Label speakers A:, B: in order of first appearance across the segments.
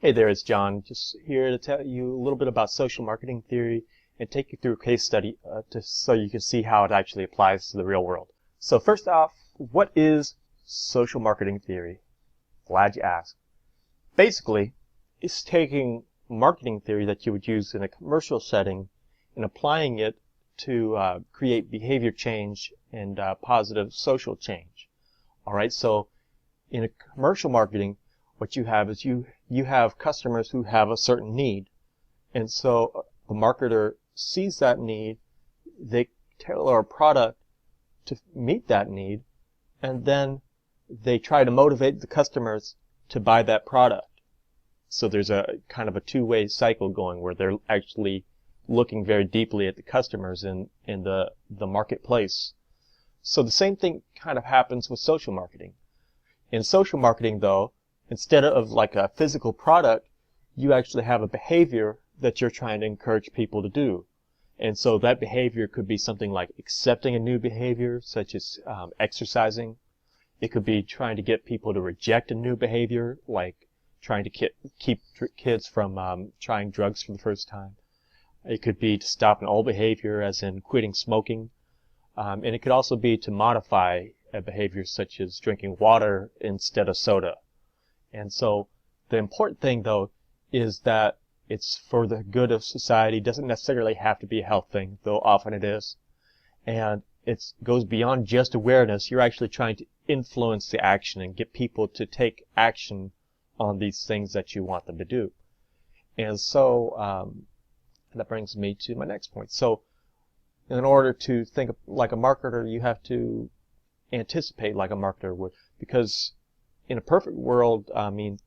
A: Hey there, it's John. Just here to tell you a little bit about social marketing theory and take you through a case study so you can see how it actually applies to the real world. So first off, what is social marketing theory? Glad you asked. Basically, it's taking marketing theory that you would use in a commercial setting and applying it to create behavior change and positive social change. All right, so in a commercial marketing, what you have is you have customers who have a certain need. And so the marketer sees that need, they tailor a product to meet that need, and then they try to motivate the customers to buy that product. So there's a kind of a two-way cycle going where they're actually looking very deeply at the customers in the marketplace. So the same thing kind of happens with social marketing. In social marketing, though, instead of like a physical product, you actually have a behavior that you're trying to encourage people to do. And so that behavior could be something like accepting a new behavior, such as exercising. It could be trying to get people to reject a new behavior, like trying to keep kids from trying drugs for the first time. It could be to stop an old behavior, as in quitting smoking. And it could also be to modify a behavior such as drinking water instead of soda. And so the important thing, though, is that it's for the good of society. It doesn't necessarily have to be a health thing, though often it is. And it goes beyond just awareness. You're actually trying to influence the action and get people to take action on these things that you want them to do. And so that brings me to my next point. So in order to think like a marketer, you have to anticipate like a marketer would, because in a perfect world, I mean,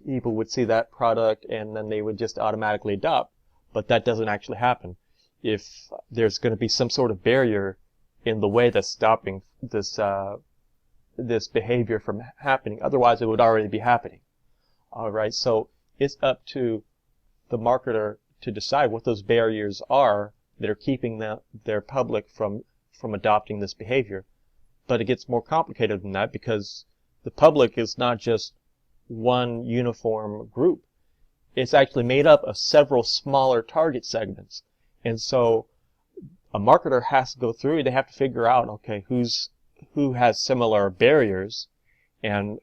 A: people would see that product and then they would just automatically adopt, but that doesn't actually happen. If there's going to be some sort of barrier in the way that's stopping this behavior from happening, otherwise it would already be happening. All right, so it's up to the marketer to decide what those barriers are that are keeping their public from adopting this behavior. But it gets more complicated than that, because the public is not just one uniform group. It's actually made up of several smaller target segments. And so a marketer has to go through, they have to figure out, okay, who has similar barriers, and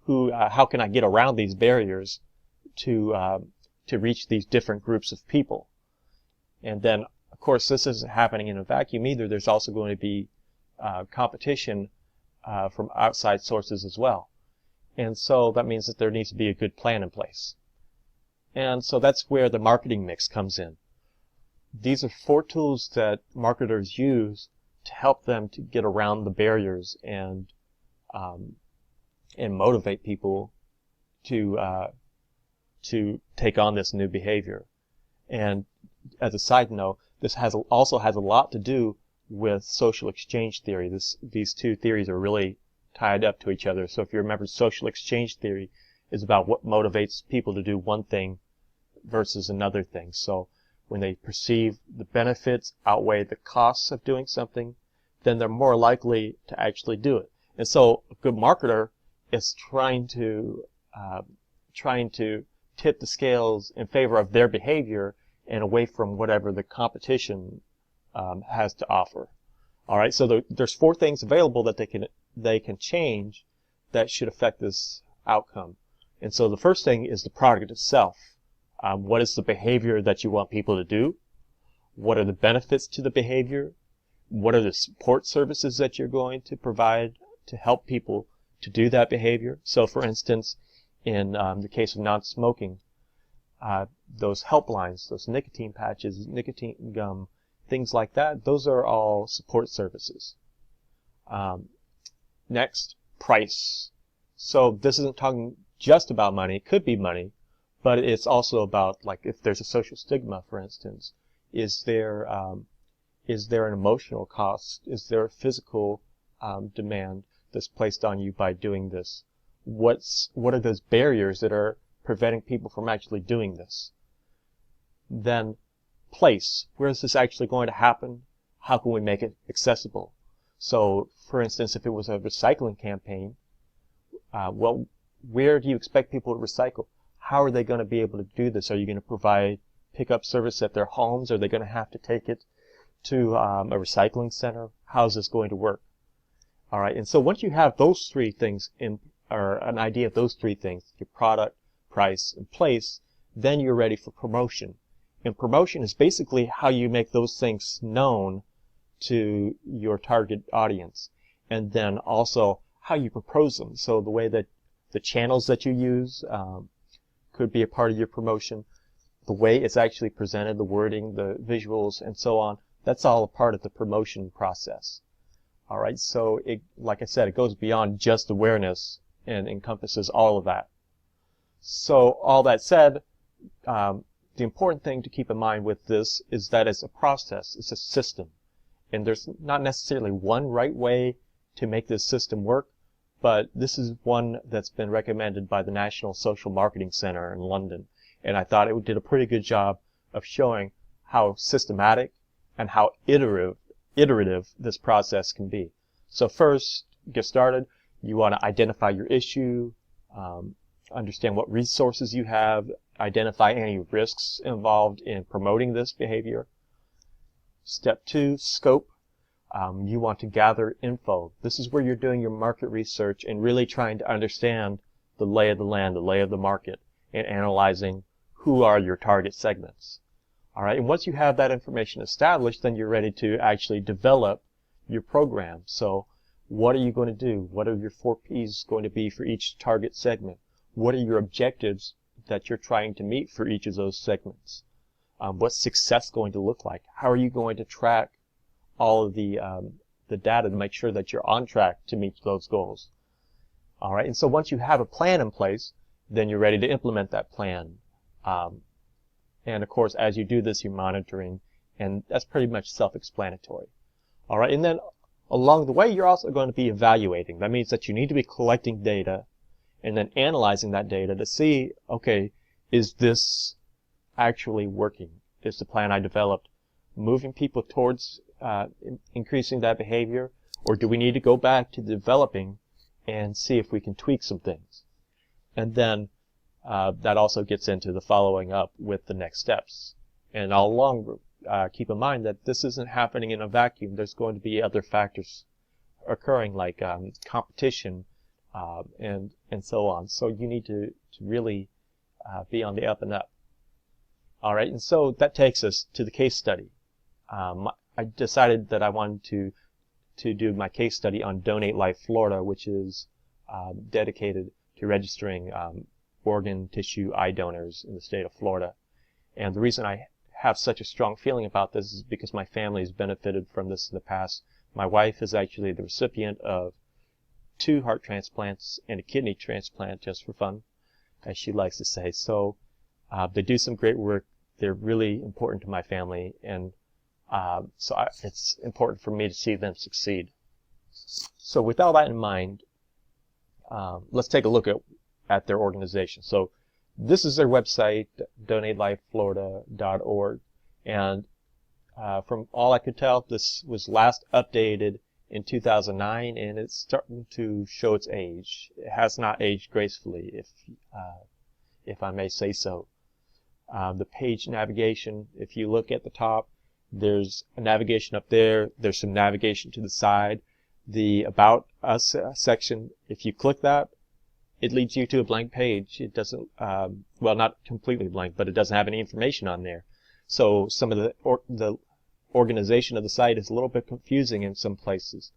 A: how can I get around these barriers to reach these different groups of people. And then, of course, this isn't happening in a vacuum either. There's also going to be competition from outside sources as well. And so that means that there needs to be a good plan in place. And so that's where the marketing mix comes in. These are 4 tools that marketers use to help them to get around the barriers and motivate people to take on this new behavior. And as a side note, this also has a lot to do with social exchange theory. These two theories are really tied up to each other. So if you remember, social exchange theory is about what motivates people to do one thing versus another thing. So when they perceive the benefits outweigh the costs of doing something, then they're more likely to actually do it. And so a good marketer is trying to tip the scales in favor of their behavior and away from whatever the competition has to offer. All right, so there's 4 things available that they can change that should affect this outcome. And so the first thing is the product itself. What is the behavior that you want people to do? What are the benefits to the behavior? What are the support services that you're going to provide to help people to do that behavior? So for instance, in the case of non-smoking, those helplines, those nicotine patches, nicotine gum, things like that, those are all support services. Next, price. So this isn't talking just about money. It could be money, but it's also about, like, if there's a social stigma, for instance, is there an emotional cost? Is there a physical demand that's placed on you by doing this? What are those barriers that are preventing people from actually doing this? Then place. Where is this actually going to happen? How can we make it accessible? So, for instance, if it was a recycling campaign, well, where do you expect people to recycle? how are they going to be able to do this? Are you going to provide pickup service at their homes? Are they going to have to take it to a recycling center? How's this going to work? All right, and so once you have those three things or an idea of those three things, your product, price, and place, then you're ready for promotion. And promotion is basically how you make those things known to your target audience, and then also how you propose them. So the way that the channels that you use could be a part of your promotion, the way it's actually presented, the wording, the visuals, and so on. That's all a part of the promotion process. All right, so like I said, it goes beyond just awareness and encompasses all of that. So all that said, the important thing to keep in mind with this is that it's a process, it's a system. And there's not necessarily one right way to make this system work, but this is one that's been recommended by the National Social Marketing Center in London. And I thought it did a pretty good job of showing how systematic and how iterative this process can be. So first, get started. You want to identify your issue, understand what resources you have, identify any risks involved in promoting this behavior. Step 2, scope. You want to gather info. This is where you're doing your market research and really trying to understand the lay of the land, the lay of the market, and analyzing who are your target segments. All right, and once you have that information established, then you're ready to actually develop your program. So what are you going to do? What are your 4 Ps going to be for each target segment? What are your objectives that you're trying to meet for each of those segments? What's success going to look like? How are you going to track all of the data to make sure that you're on track to meet those goals? All right, and so once you have a plan in place, then you're ready to implement that plan. And of course, as you do this, you're monitoring, and that's pretty much self-explanatory. All right, and then along the way, you're also going to be evaluating. That means that you need to be collecting data and then analyzing that data to see, okay, is this actually working? Is the plan I developed moving people towards increasing that behavior, or do we need to go back to developing and see if we can tweak some things? And then that also gets into the following up with the next steps. And all along, keep in mind that this isn't happening in a vacuum. There's going to be other factors occurring, like competition and so on. So you need to really be on the up and up. All right, and so that takes us to the case study. I decided that I wanted to do my case study on Donate Life Florida, which is dedicated to registering organ, tissue, eye donors in the state of Florida. And the reason I have such a strong feeling about this is because my family has benefited from this in the past. My wife is actually the recipient of 2 heart transplants and a kidney transplant, just for fun, as she likes to say. So they do some great work. They're really important to my family, and it's important for me to see them succeed. So with all that in mind, let's take a look at their organization. So this is their website, donatelifeflorida.org, and from all I could tell, this was last updated in 2009, and it's starting to show its age. It has not aged gracefully, if I may say so. The page navigation, if you look at the top, there's a navigation up there. There's some navigation to the side. The About Us section, if you click that, it leads you to a blank page. It doesn't, well, not completely blank, but it doesn't have any information on there. So some of the organization of the site is a little bit confusing in some places.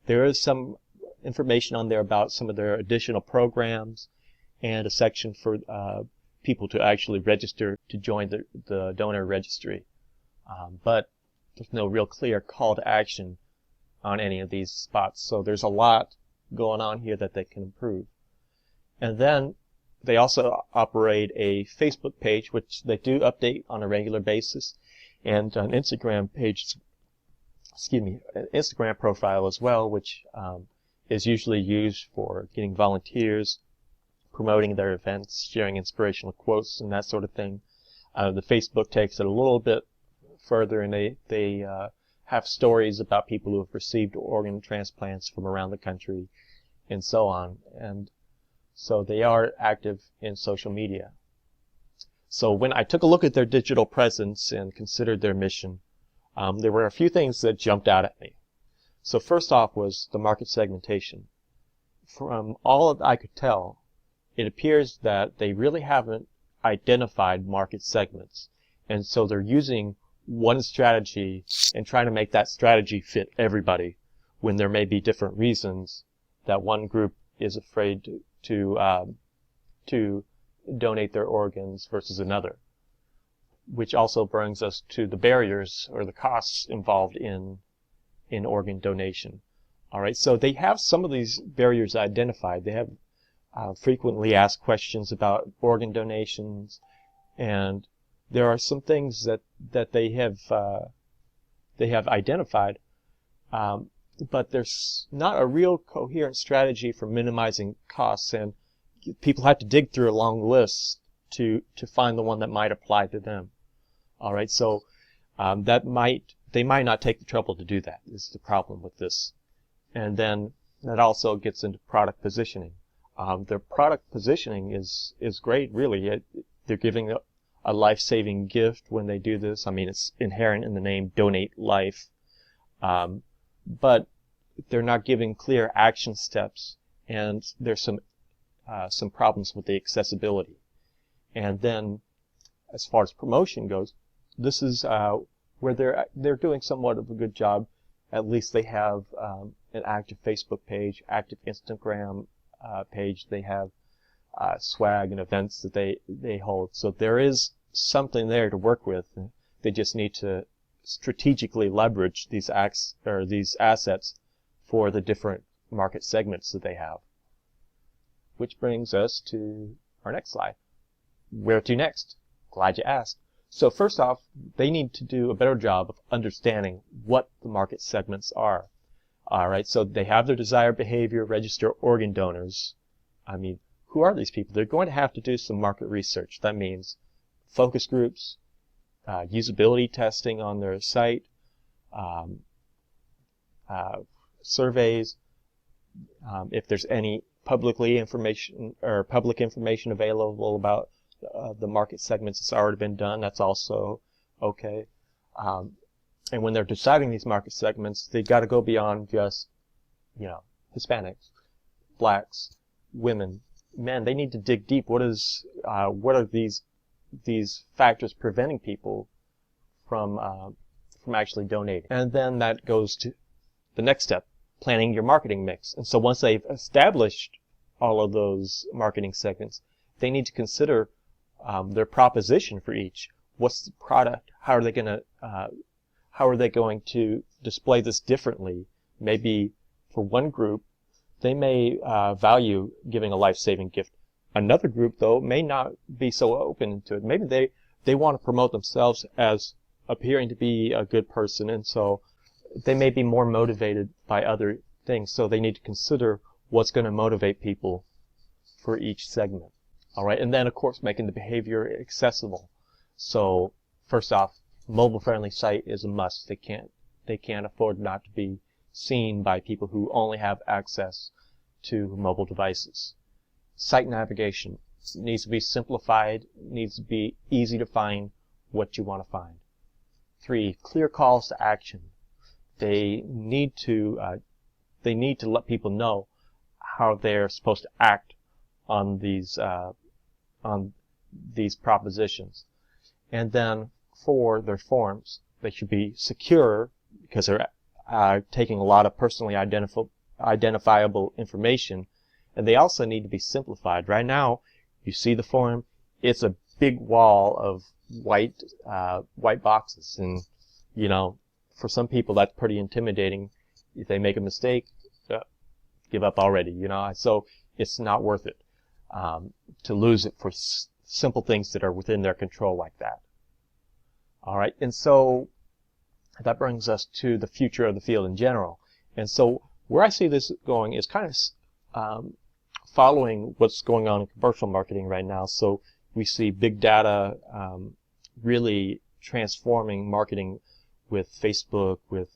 A: There is some information on there about some of their additional programs and a section for people to actually register to join the donor registry. But there's no real clear call to action on any of these spots. So there's a lot going on here that they can improve. And then they also operate a Facebook page, which they do update on a regular basis, and an Instagram page, an Instagram profile as well, which is usually used for getting volunteers, promoting their events, sharing inspirational quotes, and that sort of thing. The Facebook takes it a little bit further, and they have stories about people who have received organ transplants from around the country, and so on. And so they are active in social media. So when I took a look at their digital presence and considered their mission, there were a few things that jumped out at me. So first off was the market segmentation. From all that I could tell, it appears that they really haven't identified market segments. And so they're using one strategy and trying to make that strategy fit everybody, when there may be different reasons that one group is afraid to donate their organs versus another. Which also brings us to the barriers or the costs involved in organ donation. All right, so they have some of these barriers identified. They have frequently asked questions about organ donations, and there are some things that they have identified, but there's not a real coherent strategy for minimizing costs, and people have to dig through a long list to find the one that might apply to them. All right, so they might not take the trouble to do that. Is the problem with this. And then that also gets into product positioning. Their product positioning is great, really. They're giving a life-saving gift when they do this. I mean, it's inherent in the name, donate life. But they're not giving clear action steps, and there's some problems with the accessibility. And then, as far as promotion goes, this is where they're doing somewhat of a good job. At least they have an active Facebook page, active Instagram page. They have swag and events that they hold. So there is something there to work with. They just need to strategically leverage these assets for the different market segments that they have. Which brings us to our next slide. Where to next? Glad you asked. So first off, they need to do a better job of understanding what the market segments are. All right, so they have their desired behavior, register organ donors. I mean, who are these people? They're going to have to do some market research. That means focus groups, usability testing on their site, surveys, if there's any public information available about the market segments that's already been done, that's also okay. And when they're deciding these market segments, they got to go beyond just, Hispanics, blacks, women, men. They need to dig deep. What are these factors preventing people from actually donating? And then that goes to the next step, planning your marketing mix. And so once they've established all of those marketing segments, they need to consider their proposition for each. What's the product? How are they going to display this differently? Maybe for one group, they may value giving a life-saving gift. Another group, though, may not be so open to it. Maybe they want to promote themselves as appearing to be a good person, and so they may be more motivated by other things. So they need to consider what's going to motivate people for each segment. All right, and then of course making the behavior accessible. So first off, mobile-friendly site is a must. They can't afford not to be seen by people who only have access to mobile devices. Site navigation needs to be simplified, needs to be easy to find what you want to find. 3, clear calls to action. They need to let people know how they're supposed to act on these propositions. And then 4, their forms. They should be secure because they're taking a lot of personally identifiable information, and they also need to be simplified. Right now, you see the form; it's a big wall of white boxes, and for some people that's pretty intimidating. If they make a mistake, give up already. So it's not worth it to lose it for simple things that are within their control like that. All right, and so that brings us to the future of the field in general. And so where I see this going is kind of following what's going on in commercial marketing right now. So we see big data really transforming marketing with Facebook, with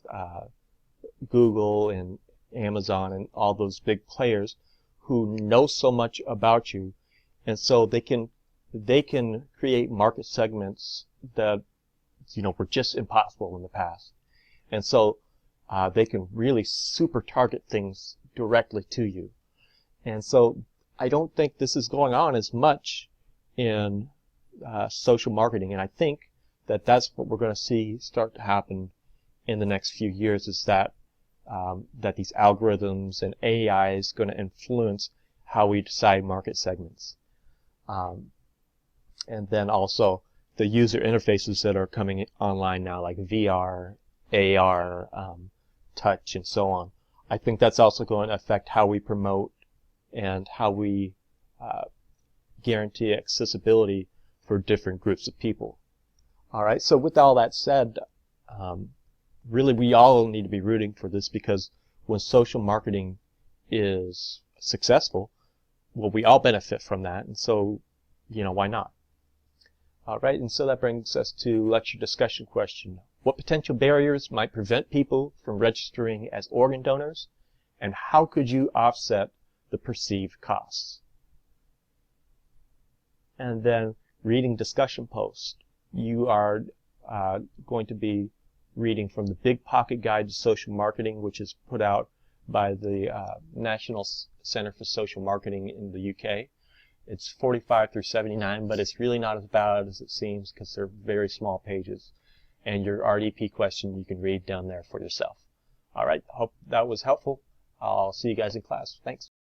A: Google and Amazon and all those big players who know so much about you. And so they can they can create market segments that were just impossible in the past. And so they can really super target things directly to you. And so I don't think this is going on as much in social marketing. And I think that that's what we're going to see start to happen in the next few years, is that that these algorithms and AI is going to influence how we decide market segments. And then also the user interfaces that are coming online now, like VR, AR, touch, and so on. I think that's also going to affect how we promote and how we guarantee accessibility for different groups of people. All right, so with all that said, really we all need to be rooting for this, because when social marketing is successful, well, we all benefit from that, and so, why not? All right, and so that brings us to lecture discussion question. What potential barriers might prevent people from registering as organ donors, and how could you offset the perceived costs? And then reading discussion post. You are going to be reading from the Big Pocket Guide to Social Marketing, which is put out by the National Center for Social Marketing in the UK. It's 45 through 79, but it's really not as bad as it seems, because they're very small pages. And your RDP question you can read down there for yourself. All right, hope that was helpful. I'll see you guys in class. Thanks.